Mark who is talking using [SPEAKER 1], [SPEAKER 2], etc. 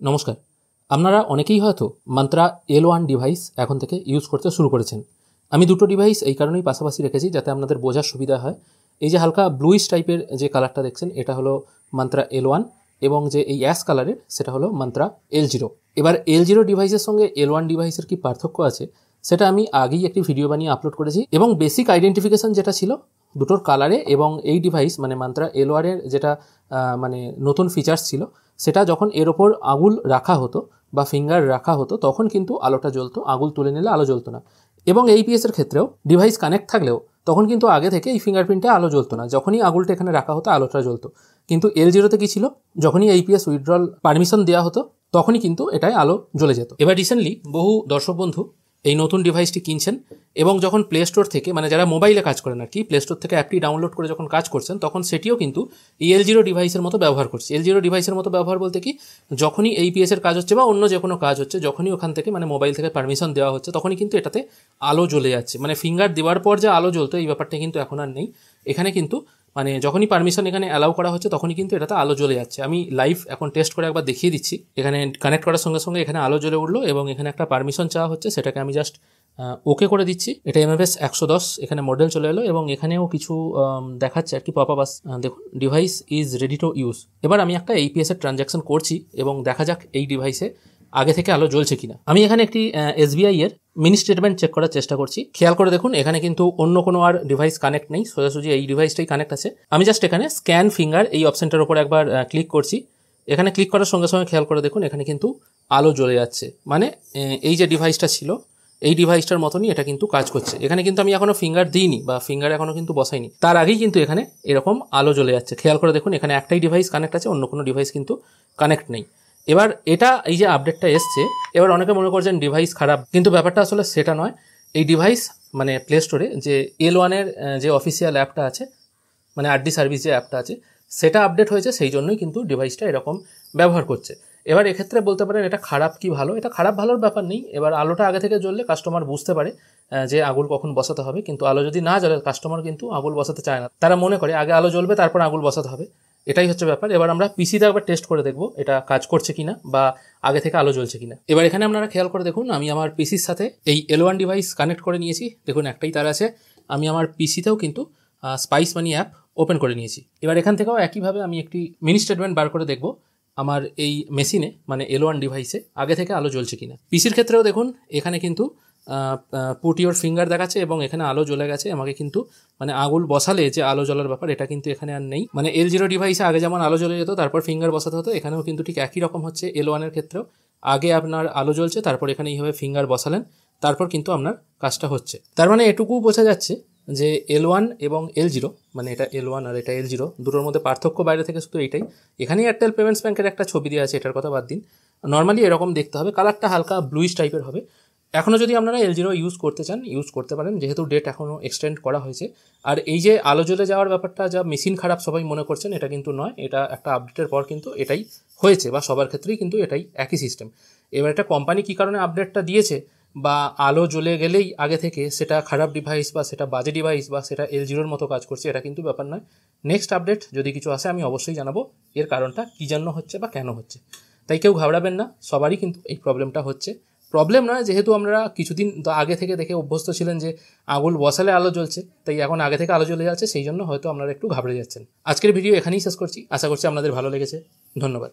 [SPEAKER 1] নমস্কার। আপনারা অনেকেই হয়তো মান্ত্রা L1 ডিভাইস এখন থেকে ইউজ করতে শুরু করেছেন। আমি দুটো ডিভাইস এই কারণেই পাশাপাশি রেখেছি যাতে আপনাদের বোঝার সুবিধা হয়। এই যে হালকা ব্লুইশ টাইপের যে কালারটা দেখছেন এটা হলো মান্ত্রা L1 এবং যে এই অ্যাশ কালারের সেটা হলো মান্ত্রা L0। এবার L0 ডিভাইসের সঙ্গে L1 ডিভাইসের কি পার্থক্য আছে সেটা আমি আগেই একটি ভিডিও বানিয়ে আপলোড করেছি এবং বেসিক আইডেন্টিফিকেশন যেটা ছিল দুটোর কালারে এবং এই ডিভাইস মানে মান্ত্রা L1 এর যেটা মানে নতুন ফিচার্স ছিল সেটা যখন এর ওপর আঙুল রাখা হতো বা ফিঙ্গার রাখা হতো তখন কিন্তু আলোটা জ্বলতো, আঙুল তুলে নিলে আলো জ্বলতো না। এবং APS এর ক্ষেত্রেও ডিভাইস কানেক্ট থাকলেও তখন কিন্তু আগে থেকে এই ফিঙ্গারপ্রিন্টে আলো জ্বলতো না, যখনই আঙুলটা এখানে রাখা হতো আলোটা জ্বলতো। কিন্তু L0তে কি ছিল, যখনই APS উইথড্রল পারমিশন দেওয়া হতো তখনই কিন্তু এটাই আলো জ্বলে যেত। এবার রিসেন্টলি বহু দর্শক বন্ধু এই নতুন ডিভাইসটি কিনছেন এবং যখন প্লে স্টোর থেকে মানে যারা মোবাইলে কাজ করেন আর কি, প্লে স্টোর থেকে অ্যাপটি ডাউনলোড করে যখন কাজ করছেন তখন সেটিও কিন্তু এই L0 ডিভাইসের মতো ব্যবহার করছে। L0 ডিভাইসের মতো ব্যবহার বলতে কি, যখনই APS এর কাজ হচ্ছে বা অন্য যে কোনো কাজ হচ্ছে, যখনই ওখান থেকে মানে মোবাইল থেকে পারমিশন দেওয়া হচ্ছে তখনই কিন্তু এটাতে আলো জ্বলে যাচ্ছে। মানে ফিঙ্গার দেওয়ার পর যে আলো জ্বলতো এই ব্যাপারটা কিন্তু এখন আর নেই। এখানে কিন্তু মানে যখনই পারমিশন এখানে অ্যালাউ করা হচ্ছে তখনই কিন্তু এটাতে আলো জ্বলে যাচ্ছে। আমি লাইভ এখন টেস্ট করে একবার দেখিয়ে দিচ্ছি। এখানে কানেক্ট করার সঙ্গে সঙ্গে এখানে আলো জ্বলে উঠলো এবং এখানে একটা পারমিশন চাওয়া হচ্ছে, সেটাকে আমি জাস্ট ওকে করে দিচ্ছি। এটা MFS 110 এখানে মডেল চলে এলো এবং এখানেও কিছু দেখাচ্ছে আর কি পপ আপ। দেখুন, device is ready to use. এবার আমি একটা APS এর ট্রানজ্যাকশন করছি এবং দেখা যাক এই ডিভাইসে আগে থেকে আলো জ্বলছে কিনা। আমি এখানে একটি SBI এর মিনি স্টেটমেন্ট চেক করার চেষ্টা করছি। খেয়াল করে দেখুন এখানে কিন্তু অন্য কোনো আর ডিভাইস কানেক্ট নেই, সোজাসুজি এই ডিভাইসটাই কানেক্ট আছে। আমি জাস্ট এখানে স্ক্যান ফিঙ্গার এই অপশনটার উপর একবার ক্লিক করছি। এখানে ক্লিক করার সঙ্গে সঙ্গে খেয়াল করে দেখুন এখানে কিন্তু আলো জ্বলে যাচ্ছে। মানে এই যে ডিভাইসটা ছিল এই ডিভাইসটার মতনই এটা কিন্তু কাজ করছে। এখানে কিন্তু আমি এখনো ফিঙ্গার দিইনি বা ফিঙ্গার এখনো কিন্তু বসাইনি, তার আগেই কিন্তু এখানে এরকম আলো জ্বলে যাচ্ছে। খেয়াল করে দেখুন এখানে একটাই ডিভাইস কানেক্ট আছে, অন্য কোনো ডিভাইস কিন্তু কানেক্ট নেই। এবার এটা এই যে আপডেটটা এসছে, এবার অনেকে মনে করছেন ডিভাইস খারাপ, কিন্তু ব্যাপারটা আসলে সেটা নয়। এই ডিভাইস মানে প্লে স্টোরে যে L1 এর যে অফিসিয়াল অ্যাপটা আছে মানে RD সার্ভিস যে অ্যাপটা আছে সেটা আপডেট হয়েছে, সেই জন্যই কিন্তু ডিভাইসটা এরকম ব্যবহার করছে। এবার এক্ষেত্রে বলতে পারেন এটা খারাপ কি ভালো, এটা খারাপ ভালোর ব্যাপার নেই। এবার আলোটা আগে থেকে জ্বললে কাস্টমার বুঝতে পারে যে আগুল কখন বসাতে হবে, কিন্তু আলো যদি না জ্বলে কাস্টমার কিন্তু আগুল বসাতে চায় না। তারা মনে করে আগে আলো জ্বলবে তারপর আগুল বসাতে হবে, এটাই হচ্ছে ব্যাপার। এবার আমরা পিসিতে একবার টেস্ট করে দেখবো এটা কাজ করছে কিনা বা আগে থেকে আলো জ্বলছে কিনা। এবার এখানে আপনারা খেয়াল করে দেখুন আমি আমার পিসির সাথে এই L1 ডিভাইস কানেক্ট করে নিয়েছি। দেখুন একটাই তার আছে। আমি আমার পিসিতেও কিন্তু স্পাইস মানি অ্যাপ ওপেন করে নিয়েছি। এবার এখান থেকেও একইভাবে আমি একটি মিনি স্টেটমেন্ট বার করে দেখব আমার এই মেশিনে মানে L1 ডিভাইসে আগে থেকে আলো জ্বলছে কিনা। পিসির ক্ষেত্রেও দেখুন এখানে কিন্তু পুট ইওর ফিঙ্গার দেখাচ্ছে এবং এখানে আলো জ্বলে গেছে। আমাকে কিন্তু মানে আগুল বসালে যে আলো জ্বলার ব্যাপার এটা কিন্তু এখানে আর নেই। মানে L0 ডিভাইসে আগে যেমন আলো জ্বলে যেত তারপর ফিঙ্গার বসাতে হতো, এখানেও কিন্তু ঠিক একই রকম হচ্ছে। L1 এর ক্ষেত্রেও আগে আপনার আলো জ্বলছে, তারপর এখানে এইভাবে ফিঙ্গার বসালেন, তারপর কিন্তু আপনার কাজটা হচ্ছে। তার মানে এটুকু বোঝা যাচ্ছে যে L1 এবং L0 মানে এটা L1 আর এটা L0 দুটোর মধ্যে পার্থক্য বাইরে থেকে শুধু এইটাই। এখানেই এয়ারটেল পেমেন্টস ব্যাংকের একটা ছবি দেওয়া আছে, এটার কথা বাদ দিন। নর্মালি এরকম দেখতে হবে, কালারটা হালকা ব্লুইশ টাইপের হবে। এখনও যদি আপনারা L0 ইউজ করতে চান ইউজ করতে পারেন, যেহেতু ডেট এখনও এক্সটেন্ড করা হয়েছে। আর এই যে আলো জ্বলে যাওয়ার ব্যাপারটা যা মেশিন খারাপ সবাই মনে করছেন, এটা কিন্তু নয়। এটা একটা আপডেটের পর কিন্তু এটাই হয়েছে বা সবার ক্ষেত্রেই কিন্তু এটাই একই সিস্টেম। এবার একটা কোম্পানি কী কারণে আপডেটটা দিয়েছে বা আলো জ্বলে গেলেই আগে থেকে সেটা খারাপ ডিভাইস বা সেটা বাজে ডিভাইস বা সেটা L0-র মতো কাজ করছে, এটা কিন্তু ব্যাপার নয়। নেক্সট আপডেট যদি কিছু আসে আমি অবশ্যই জানাবো এর কারণটা কী জন্য হচ্ছে বা কেন হচ্ছে। তাই কেউ ঘাবড়াবেন না, সবারই কিন্তু এই প্রবলেমটা হচ্ছে। প্রবলেম নয়, যেহেতু আমরা কিছুদিন আগে থেকে দেখে অভ্যস্ত ছিলেন যে আগুল বসালে আলো জ্বলছে, তাই এখন আগে থেকে আলো জ্বলে যাচ্ছে, সেই জন্য হয়তো আপনারা একটু ঘাবড়ে যাচ্ছেন। আজকের ভিডিও এখানেই শেষ করছি, আশা করছি আপনাদের ভালো লেগেছে। ধন্যবাদ।